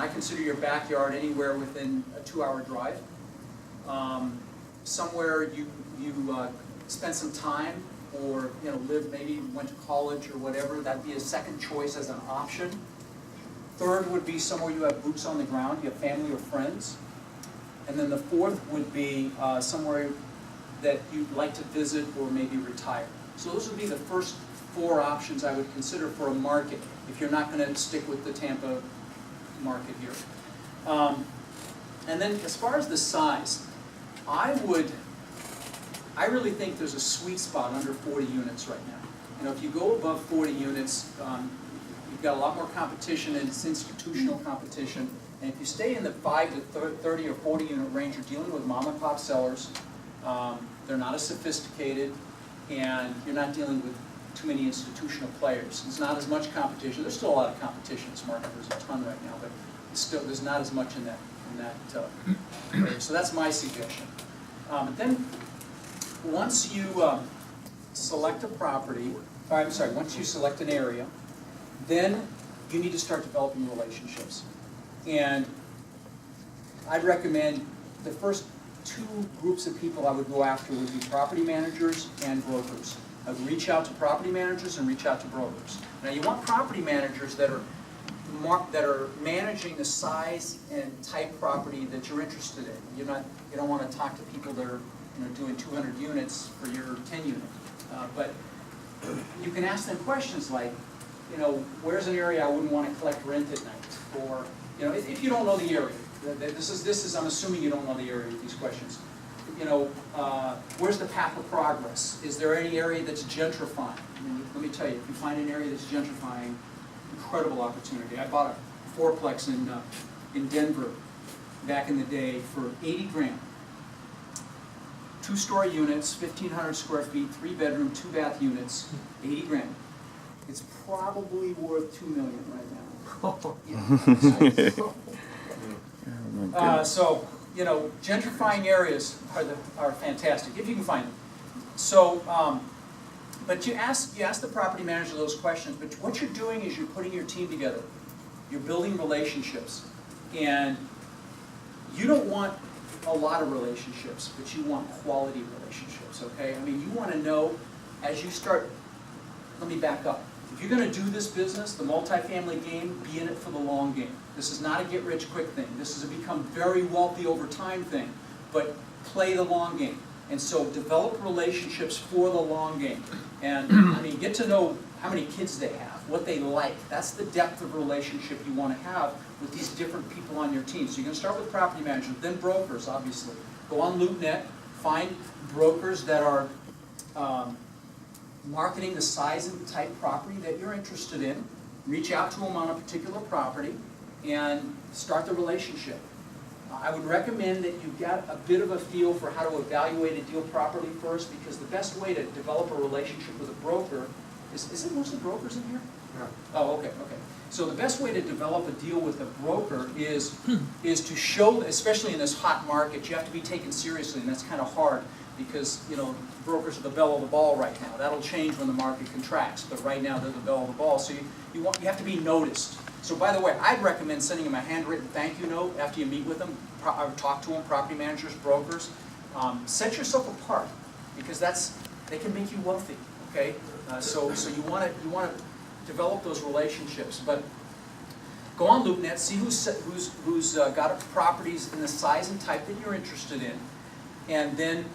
I consider your backyard anywhere within a 2-hour drive. Somewhere you spend some time, or live, maybe went to college or whatever, that'd be a second choice as an option. Third would be somewhere you have boots on the ground, you have family or friends. And then the fourth would be somewhere that you'd like to visit or maybe retire. So those would be the first 4 options I would consider for a market, if you're not going to stick with the Tampa market here. And then as far as the size, I really think there's a sweet spot under 40 units right now. If you go above 40 units, you've got a lot more competition, and it's institutional competition. And if you stay in the 5 to 30 or 40 unit range, you're dealing with mom and pop sellers. They're not as sophisticated, and you're not dealing with too many institutional players. There's not as much competition. There's still a lot of competition in this market. There's a ton right now, but still there's not as much in that area. So that's my suggestion. Then once you select a property, once you select an area, then you need to start developing relationships. And I'd recommend the first 2 groups of people I would go after would be property managers and brokers. I would reach out to property managers and reach out to brokers. Now you want property managers that are managing the size and type property that you're interested in. You don't want to talk to people that are doing 200 units for your 10 unit. But you can ask them questions like, where's an area I wouldn't want to collect rent at night? Or, if you don't know the area, this is I'm assuming you don't know the area with these questions. Where's the path of progress? Is there any area that's gentrifying? Let me tell you, if you find an area that's gentrifying, incredible opportunity. I bought a 4-plex in Denver back in the day for 80 grand. 2-story units, 1,500 square feet, 3-bedroom, 2-bath units, 80 grand. It's probably worth $2 million right now. So, gentrifying areas are fantastic, if you can find them. So, but you ask the property manager those questions, but what you're doing is you're putting your team together. You're building relationships. And you don't want a lot of relationships, but you want quality relationships, okay? You want to know as you start, let me back up. If you're going to do this business, the multifamily game, be in it for the long game. This is not a get-rich-quick thing. This is a become very wealthy over time thing, but play the long game. And so develop relationships for the long game. And get to know how many kids they have, what they like. That's the depth of relationship you want to have with these different people on your team. So you're going to start with property managers, then brokers, obviously. Go on LoopNet, find brokers that are marketing the size and type property that you're interested in. Reach out to them on a particular property and start the relationship. I would recommend that you get a bit of a feel for how to evaluate a deal properly first, because the best way to develop a relationship with a broker is it mostly brokers in here? Yeah. Oh, okay. So the best way to develop a deal with a broker is to show, especially in this hot market, you have to be taken seriously, and that's kind of hard because brokers are the belle of the ball right now. That'll change when the market contracts, but right now they're the belle of the ball. So you have to be noticed. So by the way, I'd recommend sending them a handwritten thank you note after you meet with them, or talk to them, property managers, brokers. Set yourself apart, because they can make you wealthy. Okay, so you want to develop those relationships. But go on LoopNet, see who's got properties in the size and type that you're interested in, and then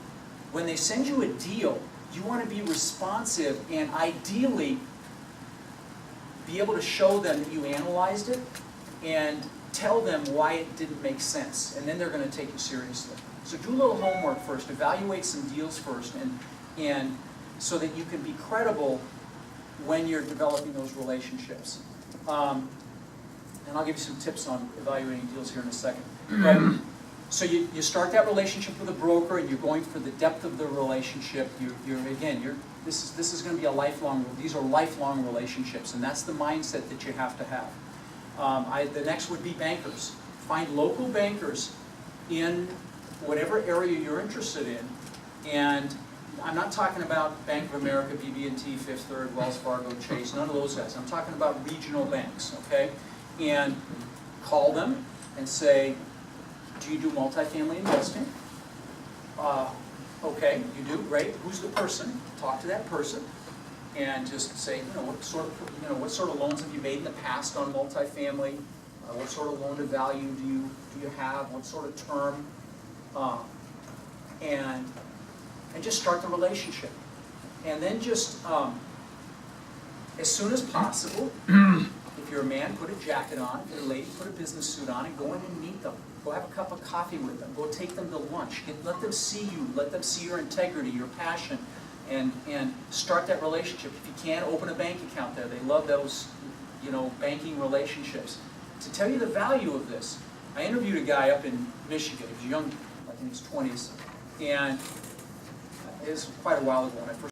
when they send you a deal, you want to be responsive and ideally be able to show them that you analyzed it and tell them why it didn't make sense, and then they're going to take you seriously. So do a little homework first, evaluate some deals first, and so that you can be credible when you're developing those relationships. And I'll give you some tips on evaluating deals here in a second. But, so you start that relationship with a broker, and you're going for the depth of the relationship. This is going to be a lifelong. These are lifelong relationships, and that's the mindset that you have to have. The next would be bankers. Find local bankers in whatever area you're interested in, and I'm not talking about Bank of America, BB&T, Fifth Third, Wells Fargo, Chase, none of those guys. I'm talking about regional banks, okay? And call them and say, do you do multifamily investing? Okay, you do, great. Who's the person? Talk to that person and just say, what sort of loans have you made in the past on multifamily? What sort of loan to value do you have? What sort of term? And just start the relationship. And then just as soon as possible, if you're a man, put a jacket on. If you're a lady, put a business suit on and go in and meet them. Go have a cup of coffee with them. Go take them to lunch. Let them see you. Let them see your integrity, your passion, and start that relationship. If you can, open a bank account there. They love those, banking relationships. To tell you the value of this, I interviewed a guy up in Michigan. He was young, like in his 20s, and it was quite a while ago when I first